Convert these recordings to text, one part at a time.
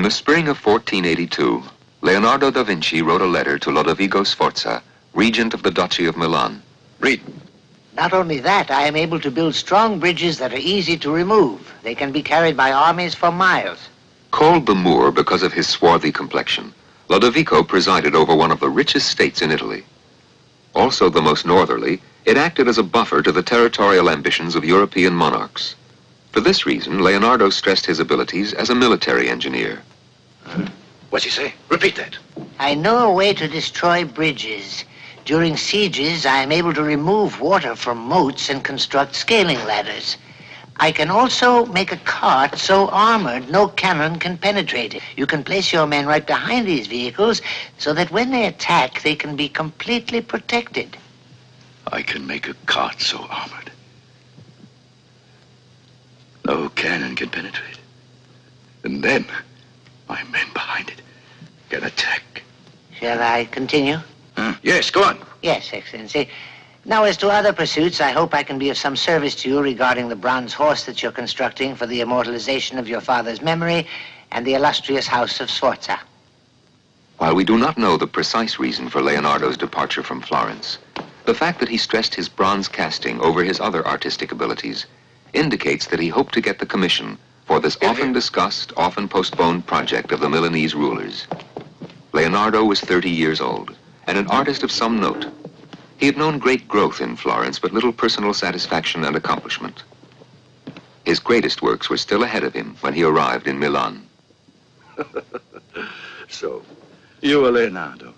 the spring of 1482, Leonardo da Vinci wrote a letter to Lodovico Sforza, regent of the Duchy of Milan. Read. Not only that, I am able to build strong bridges that are easy to remove. They can be carried by armies for miles. Called the Moor because of his swarthy complexion, Lodovico presided over one of the richest states in Italy. Also the most northerly, it acted as a buffer to the territorial ambitions of European monarchs. For this reason, Leonardo stressed his abilities as a military engineer. What's he say? Repeat that. I know a way to destroy bridges. During sieges, I am able to remove water from moats and construct scaling ladders. I can also make a cart so armored no cannon can penetrate it. You can place your men right behind these vehicles so that when they attack, they can be completely protected. I can make a cart so armored no cannon can penetrate. And then my men behind it can attack. Shall I continue? Yes, go on. Yes, Excellency. Now, as to other pursuits, I hope I can be of some service to you regarding the bronze horse that you're constructing for the immortalization of your father's memory and the illustrious house of Sforza. While we do not know the precise reason for Leonardo's departure from Florence, the fact that he stressed his bronze casting over his other artistic abilities indicates that he hoped to get the commission for this often discussed, often postponed project of the Milanese rulers. Leonardo was 30 years old and an artist of some note. He had known great growth in Florence, but little personal satisfaction and accomplishment. His greatest works were still ahead of him when he arrived in Milan. So, you are Leonardo,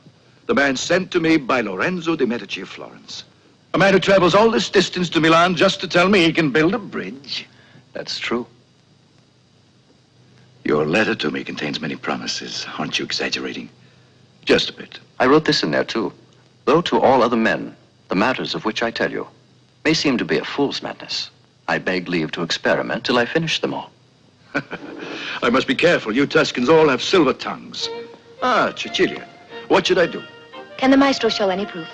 the man sent to me by Lorenzo de' Medici of Florence. A man who travels all this distance to Milan just to tell me he can build a bridge. That's true. Your letter to me contains many promises. Aren't you exaggerating? Just a bit. I wrote this in there, too. Though to all other men, the matters of which I tell you may seem to be a fool's madness, I beg leave to experiment till I finish them all. I must be careful. You Tuscans all have silver tongues. Ah, Cecilia, what should I do? Can the maestro show any proof?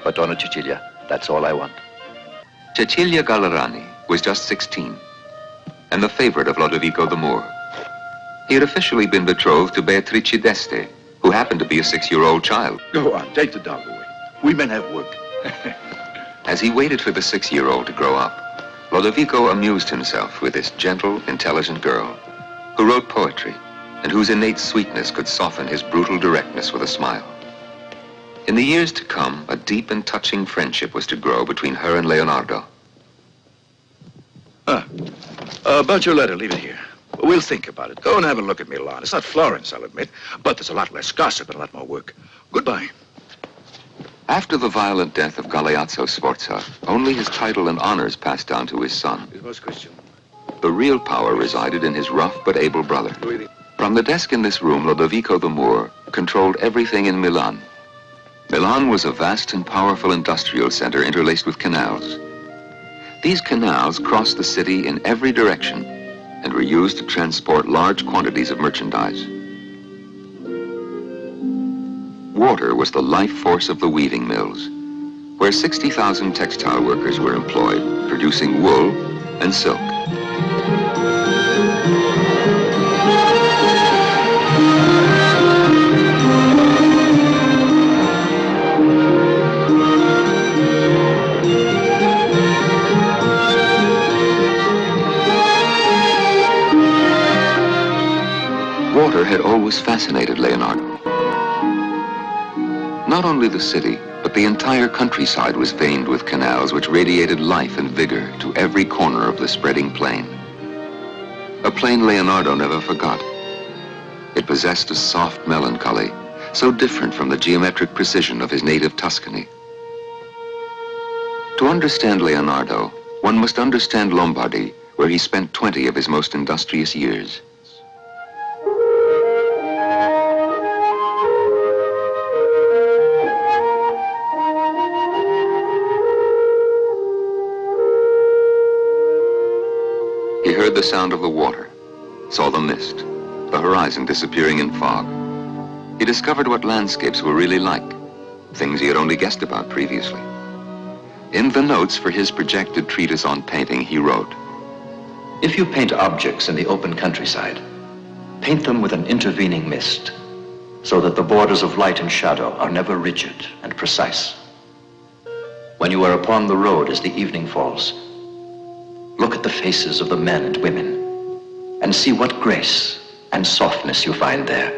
But, Donna Cecilia, that's all I want. Cecilia Gallerani was just 16 and the favorite of Lodovico the Moor. He had officially been betrothed to Beatrice d'Este, who happened to be a 6-year-old child. Go on, take the dog away. We men have work. As he waited for the 6-year-old to grow up, Lodovico amused himself with this gentle, intelligent girl who wrote poetry and whose innate sweetness could soften his brutal directness with a smile. In the years to come, a deep and touching friendship was to grow between her and Leonardo. About your letter, leave it here. We'll think about it. Go and have a look at Milan. It's not Florence, I'll admit, but there's a lot less gossip and a lot more work. Goodbye. After the violent death of Galeazzo Sforza, only his title and honors passed down to his son. The real power resided in his rough but able brother. From the desk in this room, Lodovico the Moor controlled everything in Milan. Milan was a vast and powerful industrial center interlaced with canals. These canals crossed the city in every direction and were used to transport large quantities of merchandise. Water was the life force of the weaving mills, where 60,000 textile workers were employed, producing wool and silk. Water had always fascinated Leonardo. Not only the city, but the entire countryside was veined with canals which radiated life and vigor to every corner of the spreading plain. A plain Leonardo never forgot. It possessed a soft melancholy, so different from the geometric precision of his native Tuscany. To understand Leonardo, one must understand Lombardy, where he spent 20 of his most industrious years. He heard the sound of the water, saw the mist, the horizon disappearing in fog. He discovered what landscapes were really like, things he had only guessed about previously. In the notes for his projected treatise on painting, he wrote, If you paint objects in the open countryside, Paint them with an intervening mist, so that the borders of light and shadow are never rigid and precise. When you are upon the road as the evening falls, look at the faces of the men and women and see what grace and softness you find there.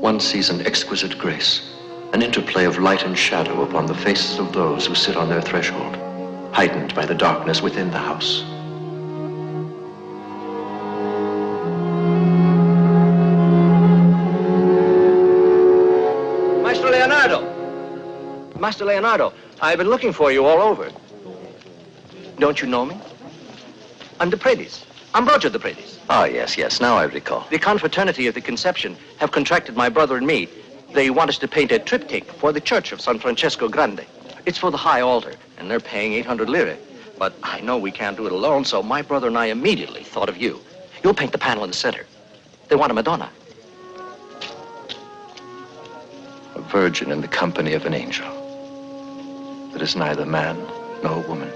One sees an exquisite grace, an interplay of light and shadow upon the faces of those who sit on their threshold, heightened by the darkness within the house. Maestro Leonardo! Master Leonardo, I've been looking for you all over. Don't you know me? I'm the Predis. Ambrogio the Predis. Ah, yes, now I recall. The Confraternity of the Conception have contracted my brother and me. They want us to paint a triptych for the church of San Francesco Grande. It's for the high altar, and they're paying 800 lire. But I know we can't do it alone, so my brother and I immediately thought of you. You'll paint the panel in the center. They want a Madonna. A virgin in the company of an angel. That is neither man nor woman.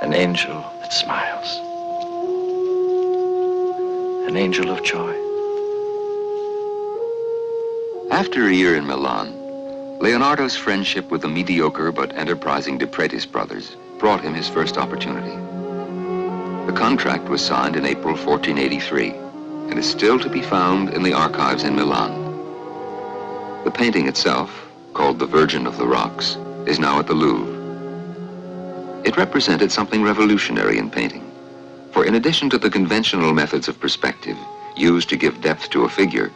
An angel that smiles. An angel of joy. After a year in Milan, Leonardo's friendship with the mediocre but enterprising De Predis brothers brought him his first opportunity. The contract was signed in April 1483 and is still to be found in the archives in Milan. The painting itself, called the Virgin of the Rocks, is now at the Louvre. It represented something revolutionary in painting, for in addition to the conventional methods of perspective used to give depth to a figure,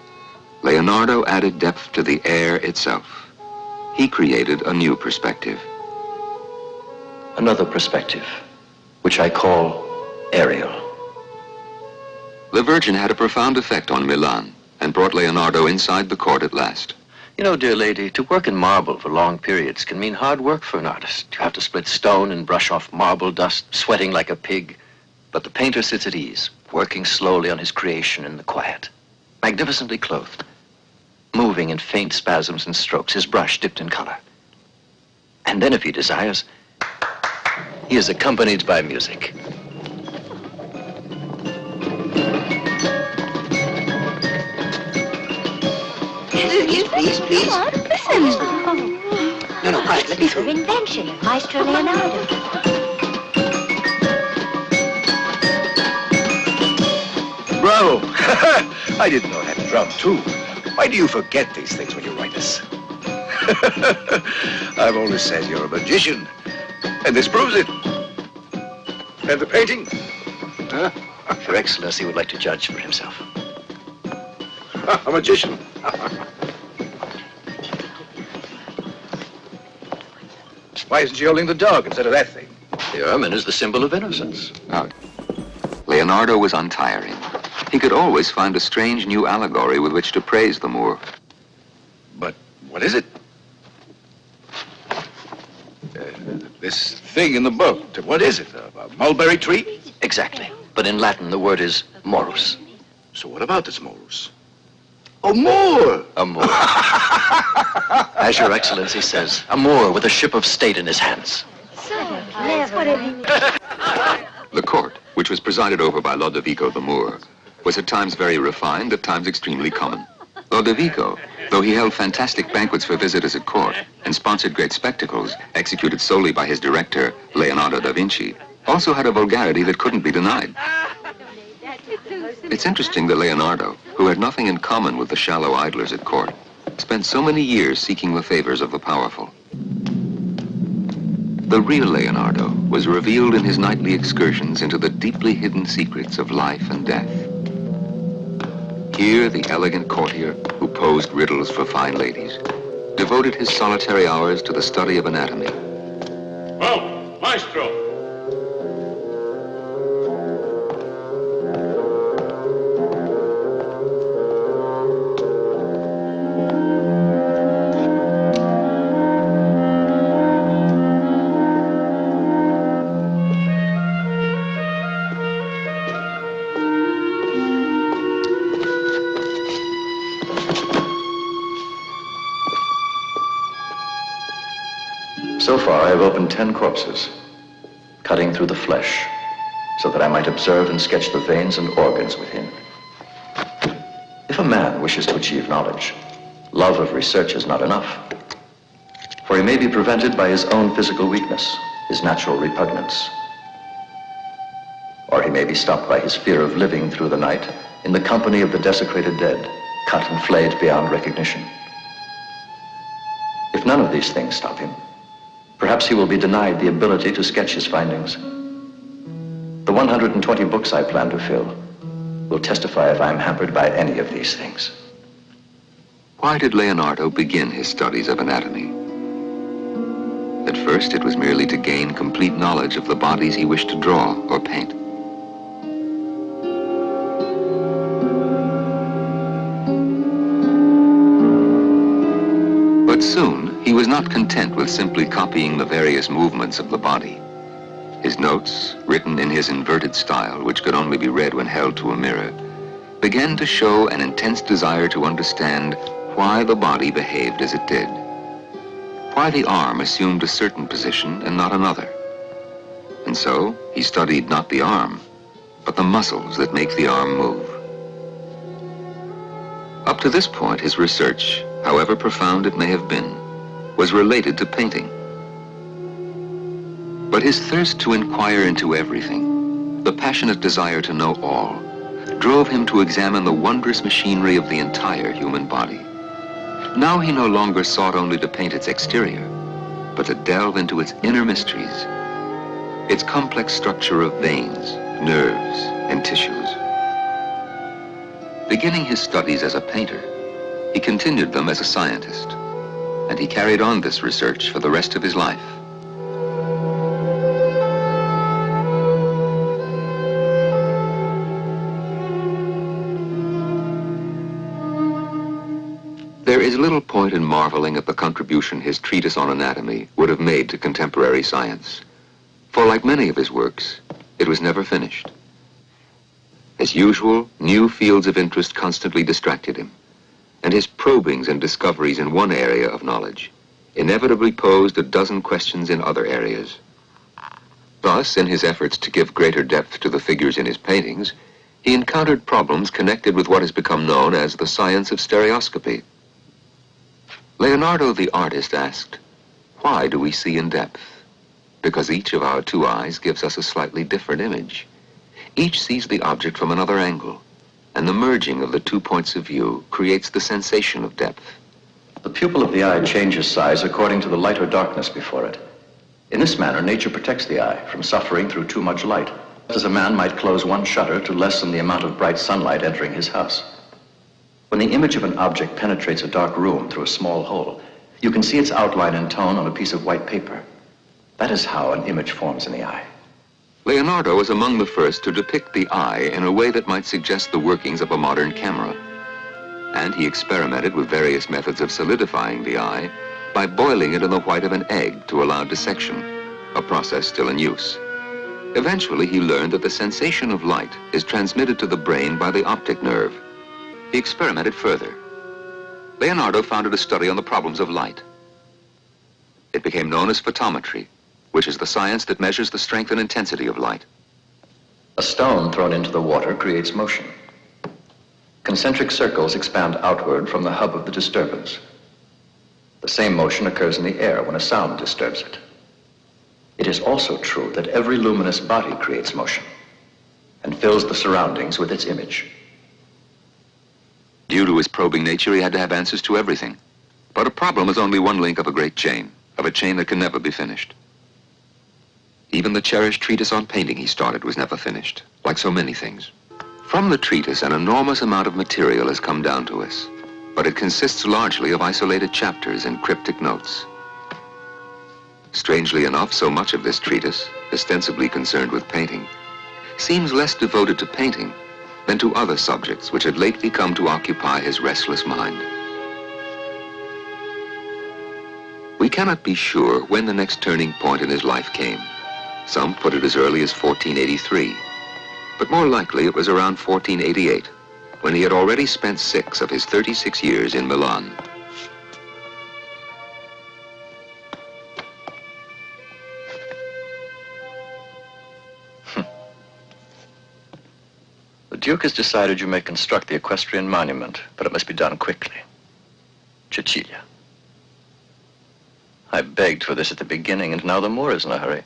Leonardo added depth to the air itself. He created a new perspective. Another perspective, which I call aerial. The Virgin had a profound effect on Milan and brought Leonardo inside the court at last. You know, dear lady, to work in marble for long periods can mean hard work for an artist. You have to split stone and brush off marble dust, sweating like a pig. But the painter sits at ease, working slowly on his creation in the quiet, magnificently clothed, moving in faint spasms and strokes, his brush dipped in color. And then, if he desires, he is accompanied by music. Please. Come on, listen. No, quiet, let me Speak of invention, Maestro Leonardo. Bravo! I didn't know that drum, too. Why do you forget these things when you write us? I've always said you're a magician, and this proves it. And the painting? Huh? Your Excellency would like to judge for himself. A magician. Why isn't she holding the dog instead of that thing? The ermine is the symbol of innocence. Now, Leonardo was untiring. He could always find a strange new allegory with which to praise the Moor. But what is it? This thing in the book, what is it? A mulberry tree? Exactly. But in Latin, the word is morus. So what about this morus? Oh, Moor! A Moor. As Your Excellency says, a Moor with a ship of state in his hands. The court, which was presided over by Lodovico the Moor, was at times very refined, at times extremely common. Lodovico, though he held fantastic banquets for visitors at court and sponsored great spectacles executed solely by his director, Leonardo da Vinci, also had a vulgarity that couldn't be denied. It's interesting that Leonardo, who had nothing in common with the shallow idlers at court, spent so many years seeking the favors of the powerful. The real Leonardo was revealed in his nightly excursions into the deeply hidden secrets of life and death. Here, the elegant courtier who posed riddles for fine ladies devoted his solitary hours to the study of anatomy. Oh, Maestro! So far, I have opened 10 corpses. cutting through the flesh, so that I might observe and sketch the veins and organs within. If a man wishes to achieve knowledge, love of research is not enough, for he may be prevented by his own physical weakness, his natural repugnance. Or he may be stopped by his fear of living through the night in the company of the desecrated dead, cut and flayed beyond recognition. If none of these things stop him, perhaps he will be denied the ability to sketch his findings. The 120 books I plan to fill will testify if I'm hampered by any of these things. Why did Leonardo begin his studies of anatomy? At first, it was merely to gain complete knowledge of the bodies he wished to draw or paint. But soon, he was not content with simply copying the various movements of the body. His notes, written in his inverted style, which could only be read when held to a mirror, began to show an intense desire to understand why the body behaved as it did. Why the arm assumed a certain position and not another. And so, he studied not the arm, but the muscles that make the arm move. Up to this point, his research, however profound it may have been, was related to painting. But his thirst to inquire into everything, the passionate desire to know all, drove him to examine the wondrous machinery of the entire human body. Now he no longer sought only to paint its exterior, but to delve into its inner mysteries, its complex structure of veins, nerves, and tissues. Beginning his studies as a painter, he continued them as a scientist, and he carried on this research for the rest of his life. There is little point in marveling at the contribution his treatise on anatomy would have made to contemporary science, for like many of his works, it was never finished. As usual, new fields of interest constantly distracted him, and his probings and discoveries in one area of knowledge inevitably posed a dozen questions in other areas. Thus, in his efforts to give greater depth to the figures in his paintings, he encountered problems connected with what has become known as the science of stereoscopy. Leonardo the artist asked, why do we see in depth? Because each of our two eyes gives us a slightly different image. Each sees the object from another angle, and the merging of the 2 points of view creates the sensation of depth. The pupil of the eye changes size according to the light or darkness before it. In this manner, nature protects the eye from suffering through too much light, as a man might close one shutter to lessen the amount of bright sunlight entering his house. When the image of an object penetrates a dark room through a small hole, you can see its outline and tone on a piece of white paper. That is how an image forms in the eye. Leonardo was among the first to depict the eye in a way that might suggest the workings of a modern camera. And he experimented with various methods of solidifying the eye by boiling it in the white of an egg to allow dissection, a process still in use. Eventually, he learned that the sensation of light is transmitted to the brain by the optic nerve. He experimented further. Leonardo founded a study on the problems of light. It became known as photometry, which is the science that measures the strength and intensity of light. A stone thrown into the water creates motion. Concentric circles expand outward from the hub of the disturbance. The same motion occurs in the air when a sound disturbs it. It is also true that every luminous body creates motion and fills the surroundings with its image. Due to his probing nature, he had to have answers to everything. But a problem is only one link of a great chain, of a chain that can never be finished. Even the cherished treatise on painting he started was never finished, like so many things. From the treatise, an enormous amount of material has come down to us, but it consists largely of isolated chapters and cryptic notes. Strangely enough, so much of this treatise, ostensibly concerned with painting, seems less devoted to painting than to other subjects which had lately come to occupy his restless mind. We cannot be sure when the next turning point in his life came. Some put it as early as 1483, but more likely it was around 1488, when he had already spent 6 of his 36 years in Milan. Duke has decided you may construct the equestrian monument, but it must be done quickly. Cecilia. I begged for this at the beginning, and now the Moor is in a hurry.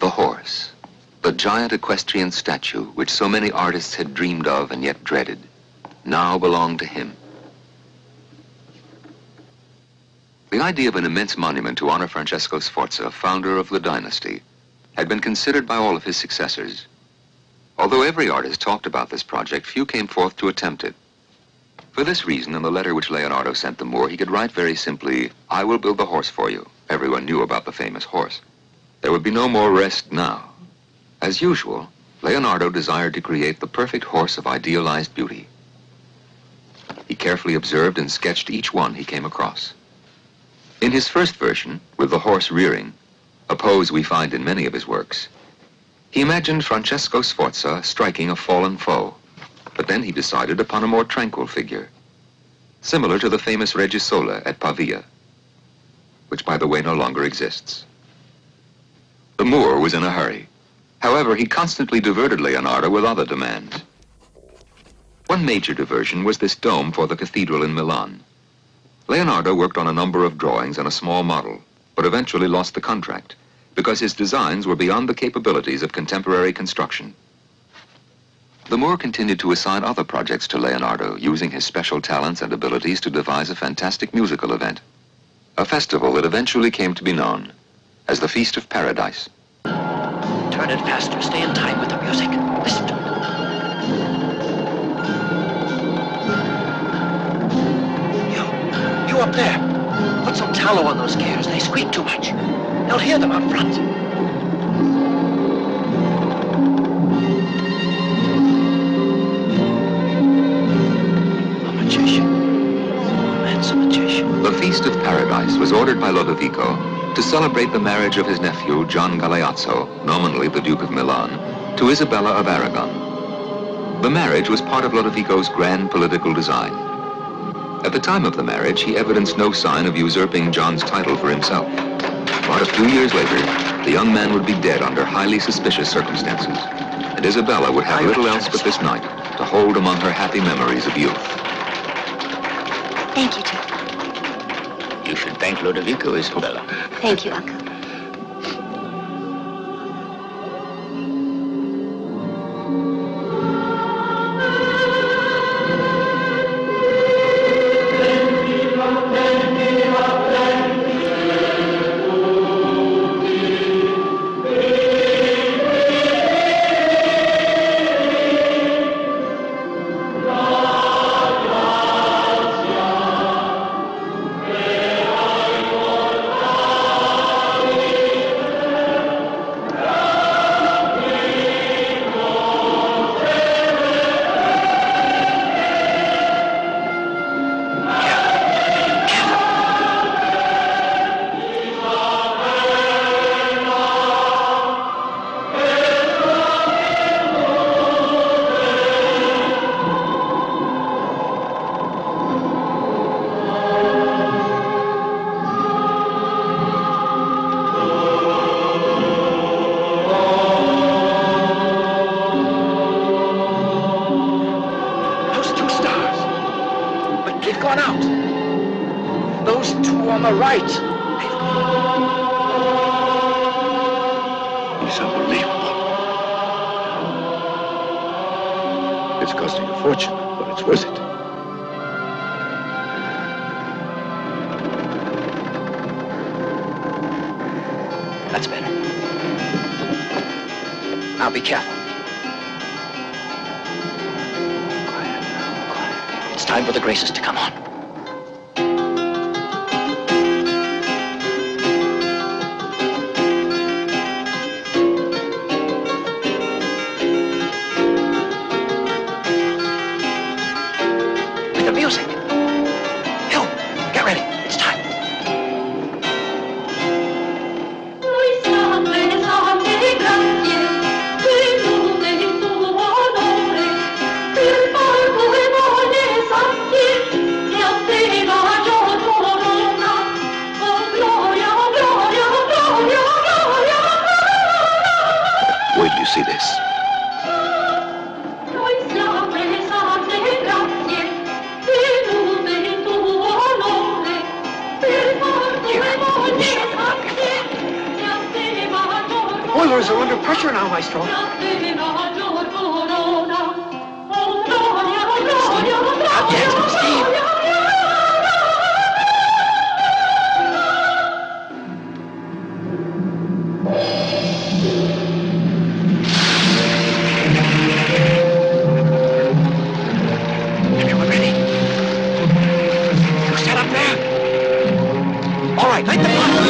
The horse, the giant equestrian statue which so many artists had dreamed of and yet dreaded, now belonged to him. The idea of an immense monument to honor Francesco Sforza, founder of the dynasty, had been considered by all of his successors. Although every artist talked about this project, few came forth to attempt it. For this reason, in the letter which Leonardo sent the Moor, he could write very simply, "I will build the horse for you." Everyone knew about the famous horse. There would be no more rest now. As usual, Leonardo desired to create the perfect horse of idealized beauty. He carefully observed and sketched each one he came across. In his first version, with the horse rearing, a pose we find in many of his works, he imagined Francesco Sforza striking a fallen foe, but then he decided upon a more tranquil figure, similar to the famous Regisola at Pavia, which, by the way, no longer exists. The Moor was in a hurry. However, he constantly diverted Leonardo with other demands. One major diversion was this dome for the cathedral in Milan. Leonardo worked on a number of drawings and a small model, but eventually lost the contract because his designs were beyond the capabilities of contemporary construction. The Moor continued to assign other projects to Leonardo, using his special talents and abilities to devise a fantastic musical event, a festival that eventually came to be known as the Feast of Paradise. Turn it faster. Stay in time with the music. Listen to it. You up there. Put some tallow on those gears. They squeak too much. They'll hear them out front. A magician. The man's a magician. The Feast of Paradise was ordered by Lodovico to celebrate the marriage of his nephew, John Galeazzo, nominally the Duke of Milan, to Isabella of Aragon. The marriage was part of Lodovico's grand political design. At the time of the marriage, he evidenced no sign of usurping John's title for himself. But a few years later, the young man would be dead under highly suspicious circumstances, and Isabella would have little else but this night to hold among her happy memories of youth. Thank you, Duke. You should thank Lodovico, Isabella. Thank you, Uncle. Gone out. Those two on the right. It's unbelievable. It's costing a fortune, but it's worth it. That's better. Now be careful. Quiet now, quiet. It's time for the graces to come on. The music. You, get ready. It's time. Wait till you see this. sailors are under pressure now, Maestro. Not yet, Steve. Everyone ready? You stand up there. All right, light the fire.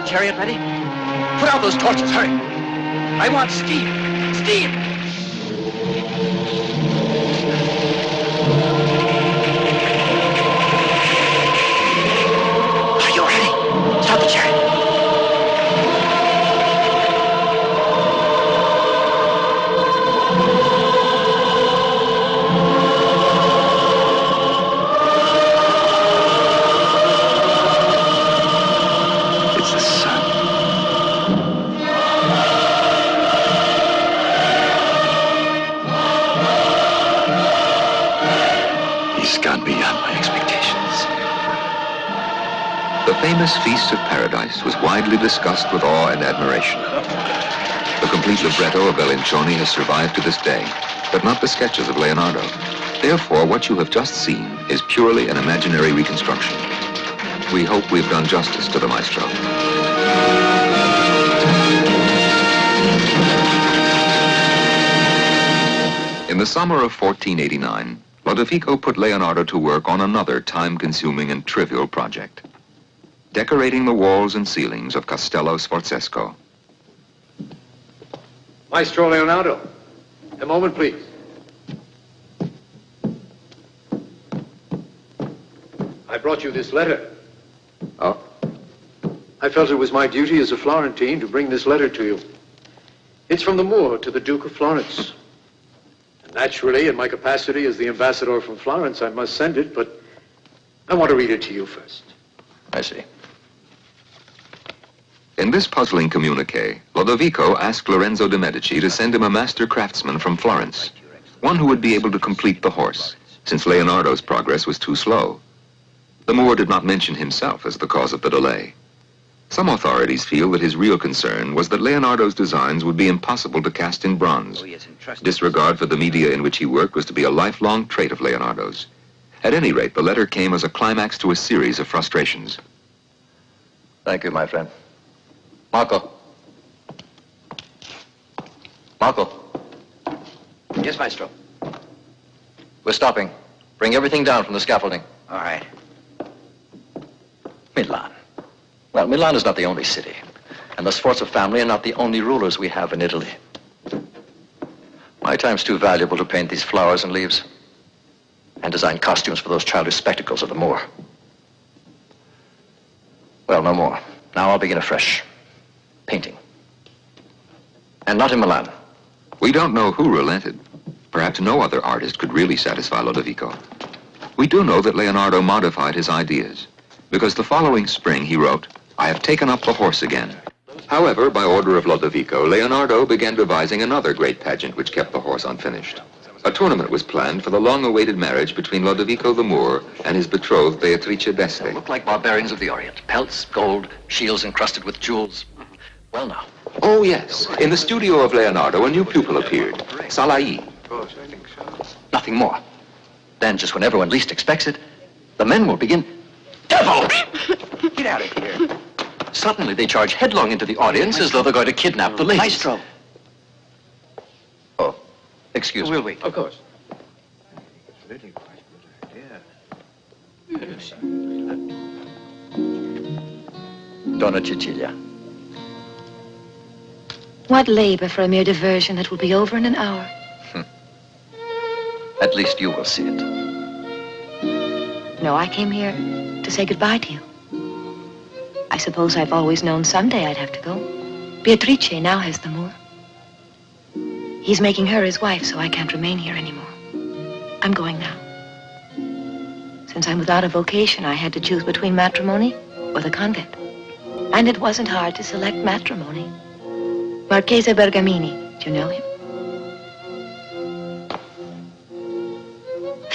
Chariot ready? Put out those torches, hurry. I want steam. Steam! Are you ready? Stop the chariot. The famous Feast of Paradise was widely discussed with awe and admiration. The complete libretto of Bellincioni has survived to this day, but not the sketches of Leonardo. Therefore, what you have just seen is purely an imaginary reconstruction. We hope we've done justice to the maestro. In the summer of 1489, Lodovico put Leonardo to work on another time-consuming and trivial project: decorating the walls and ceilings of Castello Sforzesco. Maestro Leonardo, a moment, please. I brought you this letter. Oh? I felt it was my duty as a Florentine to bring this letter to you. It's from the Moor to the Duke of Florence. And naturally, in my capacity as the ambassador from Florence, I must send it, but I want to read it to you first. I see. In this puzzling communique, Lodovico asked Lorenzo de' Medici to send him a master craftsman from Florence, one who would be able to complete the horse, since Leonardo's progress was too slow. The Moor did not mention himself as the cause of the delay. Some authorities feel that his real concern was that Leonardo's designs would be impossible to cast in bronze. Disregard for the media in which he worked was to be a lifelong trait of Leonardo's. At any rate, the letter came as a climax to a series of frustrations. Thank you, my friend. Marco. Marco. Yes, Maestro. We're stopping. Bring everything down from the scaffolding. All right. Milan. Well, Milan is not the only city. And the Sforza family are not the only rulers we have in Italy. My time's too valuable to paint these flowers and leaves and design costumes for those childish spectacles of the Moor. Well, no more. Now I'll begin afresh. Painting. And not in Milan. We don't know who relented. Perhaps no other artist could really satisfy Lodovico. We do know that Leonardo modified his ideas, because the following spring he wrote, "I have taken up the horse again." However, by order of Lodovico, Leonardo began devising another great pageant which kept the horse unfinished. A tournament was planned for the long-awaited marriage between Lodovico the Moor and his betrothed Beatrice d'Este. They look like barbarians of the Orient. Pelts, gold, shields encrusted with jewels. Well, now. Oh, yes. In the studio of Leonardo, a new pupil appeared, Salai. Nothing more. Then, just when everyone least expects it, the men will begin... Devil! Get out of here. Suddenly, they charge headlong into the audience as though they're going to kidnap the ladies. Maestro. Oh, excuse me. We'll wait. Of course. Donna Cecilia. What labor for a mere diversion that will be over in an hour? At least you will see it. No, I came here to say goodbye to you. I suppose I've always known someday I'd have to go. Beatrice now has the Moor. He's making her his wife, so I can't remain here anymore. I'm going now. Since I'm without a vocation, I had to choose between matrimony or the convent. And it wasn't hard to select matrimony. Marchese Bergamini, do you know him?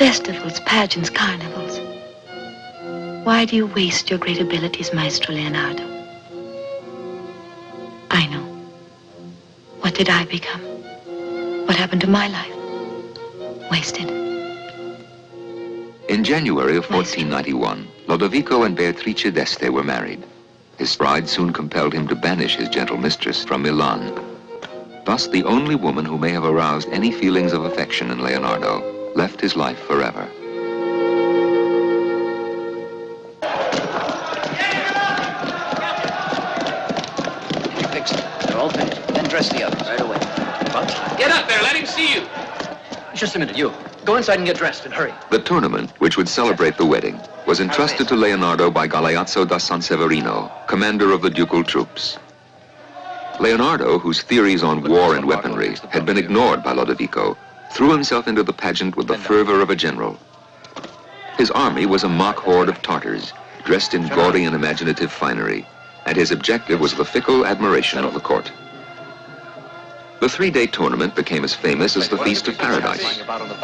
Festivals, pageants, carnivals. Why do you waste your great abilities, Maestro Leonardo? I know. What did I become? What happened to my life? Wasted. In January of 1491, Lodovico and Beatrice d'Este were married. His bride soon compelled him to banish his gentle mistress from Milan. Thus, the only woman who may have aroused any feelings of affection in Leonardo left his life forever. You fix them. They're all finished. Then dress the others. Right away. About time. Get up there, let him see you. Just a minute, you. Go inside and get dressed, and hurry. The tournament, which would celebrate the wedding, was entrusted to Leonardo by Galeazzo da San Severino, commander of the ducal troops. Leonardo, whose theories on war and weaponry had been ignored by Lodovico, threw himself into the pageant with the fervor of a general. His army was a mock horde of Tartars, dressed in gaudy and imaginative finery, and his objective was the fickle admiration of the court. The three-day tournament became as famous as the Feast of Paradise,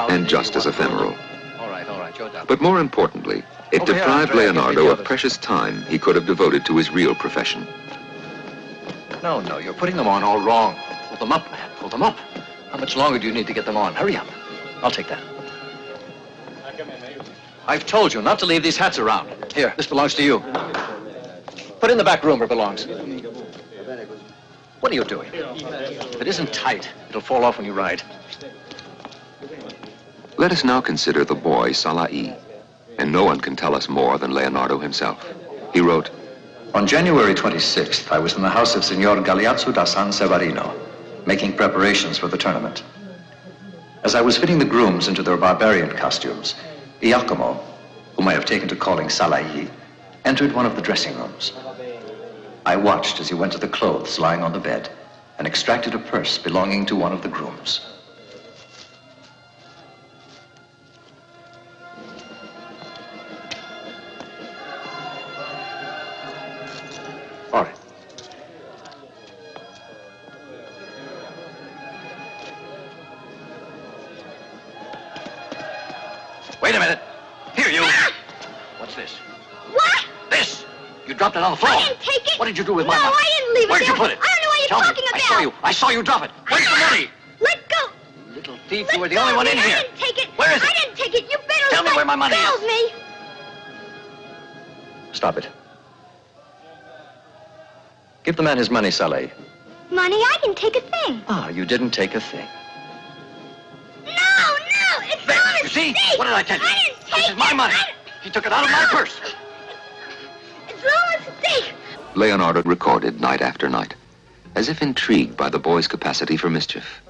and just as ephemeral. All right, you're done. But more importantly, it Over here, deprived Andrea, Leonardo give me the of others. precious time he could have devoted to his real profession. No, you're putting them on all wrong. Pull them up, man. Pull them up. How much longer do you need to get them on? Hurry up. I'll take that. I've told you not to leave these hats around. Here, this belongs to you. Put it in the back room where it belongs. What are you doing? If it isn't tight, it'll fall off when you ride. Let us now consider the boy Salai, and no one can tell us more than Leonardo himself. He wrote, On January 26th, I was in the house of Signor Galeazzo da San Severino, making preparations for the tournament. As I was fitting the grooms into their barbarian costumes, Giacomo, whom I have taken to calling Salai, entered one of the dressing rooms. I watched as he went to the clothes lying on the bed and extracted a purse belonging to one of the grooms. All right. Wait a minute. Here, you. What's this? What? This. You dropped it on the floor. I didn't take it. What did you do with my No, money? I didn't leave it Where did you there. put it? I don't know what you're Tell talking me. about. I saw you drop it. Where's the money? Let go. Little thief, Let you were the go only of one me. in here. I didn't take it. Where is it? I didn't take it. You better Tell me let where my money go is. of me. Stop it. Give the man his money, Saleh. Money, I didn't take a thing. Ah, you didn't take a thing. No, it's There, not a you see? mistake. What did I tell you? I didn't take This is my it. money. He took it out of my purse. It's not a mistake. Leonardo recorded night after night, as if intrigued by the boy's capacity for mischief.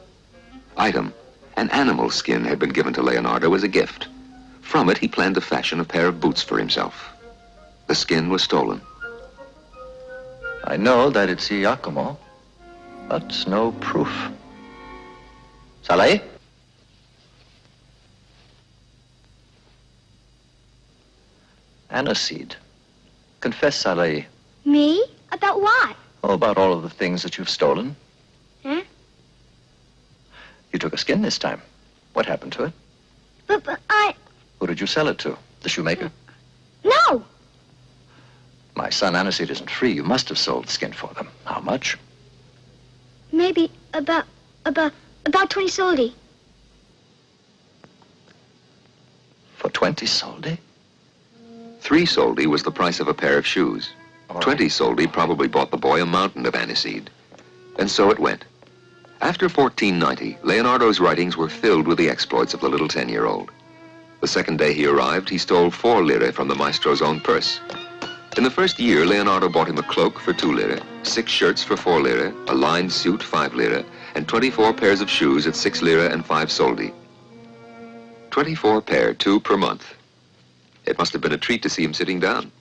Item, an animal skin had been given to Leonardo as a gift. From it, he planned to fashion a pair of boots for himself. The skin was stolen. I know that it's Giacomo, but no proof. Saleh? Aniseed. Confess, Saleh. Me? About what? Oh, about all of the things that you've stolen. Huh? You took a skin this time. What happened to it? But I... Who did you sell it to? The shoemaker? No. My son, Aniseed isn't free. You must have sold skin for them. How much? Maybe about 20 soldi. For 20 soldi? 3 soldi was the price of a pair of shoes. All 20 right. soldi probably bought the boy a mountain of aniseed. And so it went. After 1490, Leonardo's writings were filled with the exploits of the little 10-year-old. The second day he arrived, he stole 4 lire from the maestro's own purse. In the first year, Leonardo bought him a cloak for 2 lire, 6 shirts for 4 lire, a lined suit 5 lire, and 24 pairs of shoes at 6 lire and 5 soldi. 24 pair, 2 per month. It must have been a treat to see him sitting down.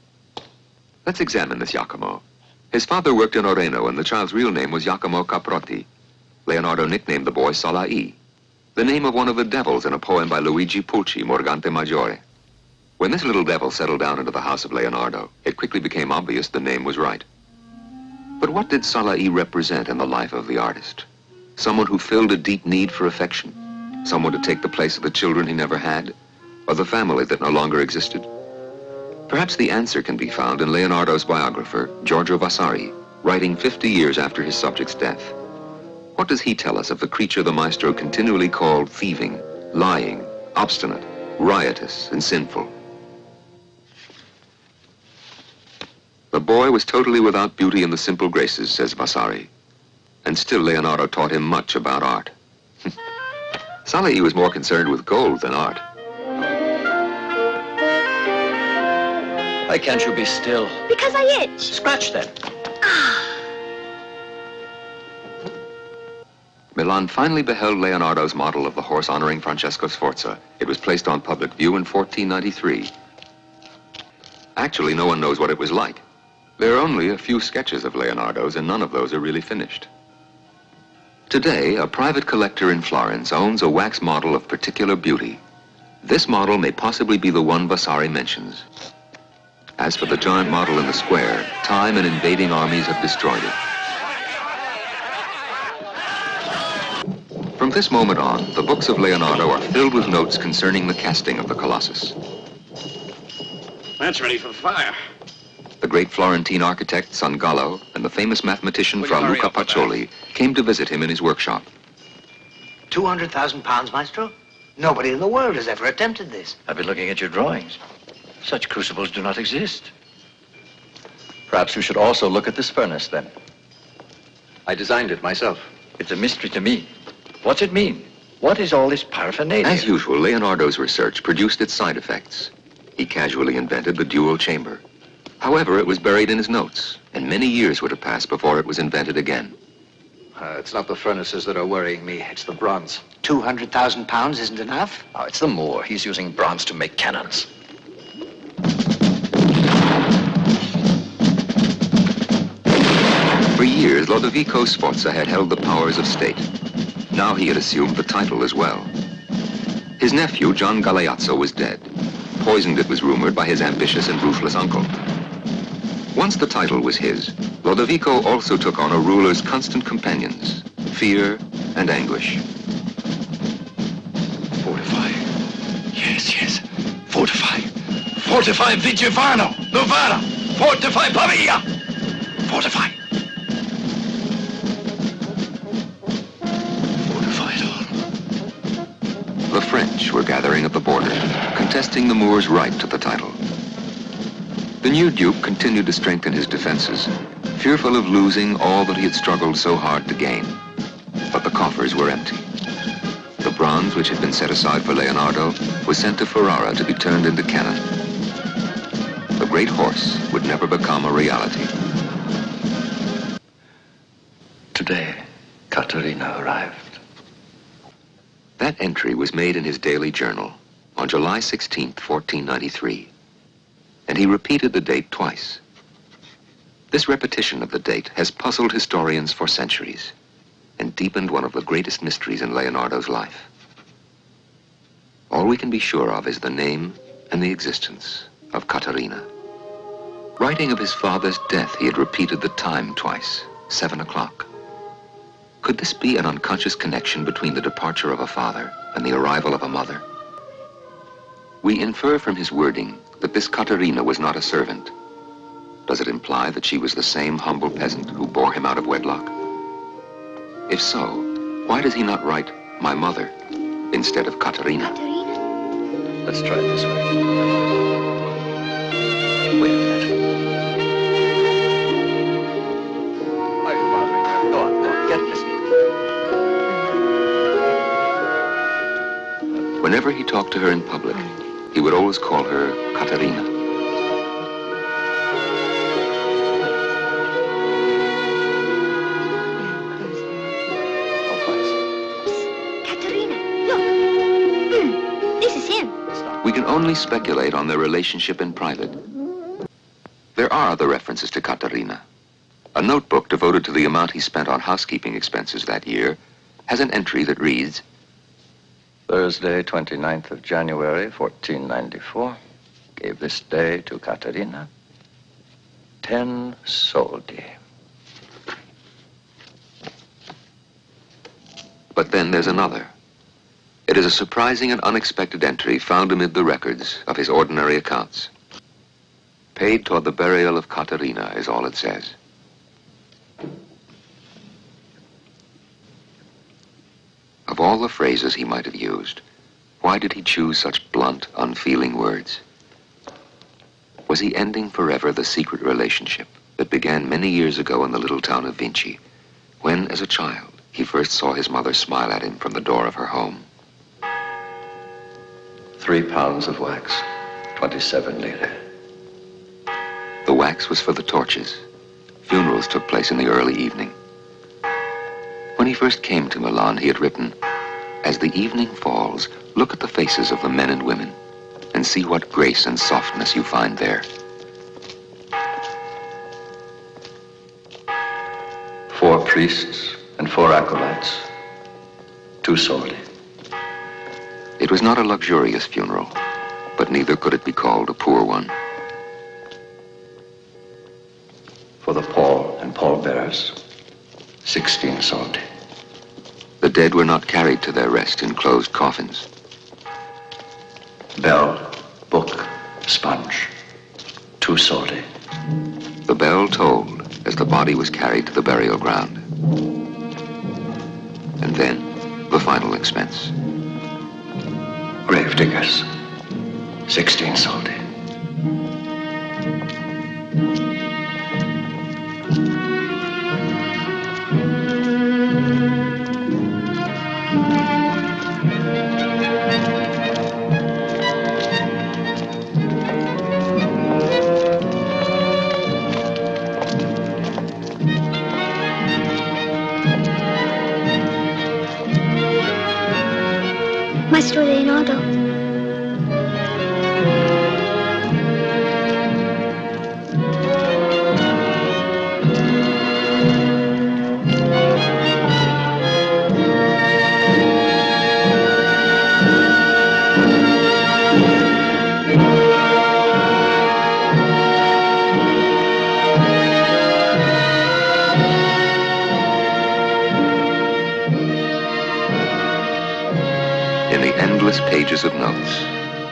Let's examine this Giacomo. His father worked in Oreno, and the child's real name was Giacomo Caprotti. Leonardo nicknamed the boy Salai, the name of one of the devils in a poem by Luigi Pulci, Morgante Maggiore. When this little devil settled down into the house of Leonardo, it quickly became obvious the name was right. But what did Salai represent in the life of the artist? Someone who filled a deep need for affection? Someone to take the place of the children he never had? or the family that no longer existed? Perhaps the answer can be found in Leonardo's biographer, Giorgio Vasari, writing 50 years after his subject's death. What does he tell us of the creature the maestro continually called thieving, lying, obstinate, riotous, and sinful? The boy was totally without beauty and the simple graces, says Vasari, and still Leonardo taught him much about art. Salihi was more concerned with gold than art. Why can't you be still? Because I itch. Scratch then. Milan finally beheld Leonardo's model of the horse honoring Francesco Sforza. It was placed on public view in 1493. Actually, no one knows what it was like. There are only a few sketches of Leonardo's, and none of those are really finished. Today, a private collector in Florence owns a wax model of particular beauty. This model may possibly be the one Vasari mentions. As for the giant model in the square, time and invading armies have destroyed it. From this moment on, the books of Leonardo are filled with notes concerning the casting of the Colossus. That's ready for the fire. The great Florentine architect San Gallo and the famous mathematician Will you Fra hurry Luca up with that? Pacioli came to visit him in his workshop. 200,000 pounds, Maestro? Nobody in the world has ever attempted this. I've been looking at your drawings. Such crucibles do not exist. Perhaps you should also look at this furnace, then. I designed it myself. It's a mystery to me. What's it mean? What is all this paraphernalia? As usual, Leonardo's research produced its side effects. He casually invented the dual chamber. However, it was buried in his notes, and many years would have passed before it was invented again. It's not the furnaces that are worrying me. It's the bronze. 200,000 pounds isn't enough? Oh, it's the Moor. He's using bronze to make cannons. For years, Lodovico Sforza had held the powers of state. Now he had assumed the title as well. His nephew, John Galeazzo, was dead. Poisoned, it was rumored, by his ambitious and ruthless uncle. Once the title was his, Lodovico also took on a ruler's constant companions, fear and anguish. Fortify. Yes. Fortify. Fortify Vigevano, Novara. Fortify Pavia. Fortify. Fortify it all. The French were gathering at the border, contesting the Moor's right to the title. The new Duke continued to strengthen his defenses, fearful of losing all that he had struggled so hard to gain. But the coffers were empty. The bronze, which had been set aside for Leonardo, was sent to Ferrara to be turned into cannon. The great horse would never become a reality. Today, Caterina arrived. That entry was made in his daily journal on July 16th, 1493. And he repeated the date twice. This repetition of the date has puzzled historians for centuries and deepened one of the greatest mysteries in Leonardo's life. All we can be sure of is the name and the existence of Caterina. Writing of his father's death, he had repeated the time twice, 7 o'clock. Could this be an unconscious connection between the departure of a father and the arrival of a mother? We infer from his wording that this Caterina was not a servant. Does it imply that she was the same humble peasant who bore him out of wedlock? If so, why does he not write my mother instead of Caterina? Caterina? Let's try it this way. Wait a minute. Why are you bothering her? Go on, get listening. Whenever he talked to her in public, he would always call her Caterina. Caterina, look. This is him. We can only speculate on their relationship in private. There are other references to Caterina. A notebook devoted to the amount he spent on housekeeping expenses that year has an entry that reads, Thursday, 29th of January, 1494. Gave this day to Caterina 10 soldi. but then there's another. It It is a surprising and unexpected entry found amid the records of his ordinary accounts. Paid toward the burial of Caterina is all it says. Of all the phrases he might have used, why did he choose such blunt, unfeeling words? Was he ending forever the secret relationship that began many years ago in the little town of Vinci, when, as a child, he first saw his mother smile at him from the door of her home? 3 pounds of wax, 27 lire. The wax was for the torches. Funerals took place in the early evening. When he first came to Milan, he had written, "As the evening falls, look at the faces of the men and women, and see what grace and softness you find there." 4 priests and 4 acolytes, 2 soldi. It was not a luxurious funeral, but neither could it be called a poor one. For the pall and pallbearers, 16 soldi. The dead were not carried to their rest in closed coffins. Bell, book, sponge, 2 soldi. The bell tolled as the body was carried to the burial ground. And then, the final expense. Gravediggers, 16 soldi. Maestro Leonardo. In the endless pages of notes,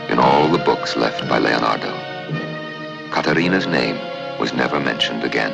in all the books left by Leonardo, Caterina's name was never mentioned again.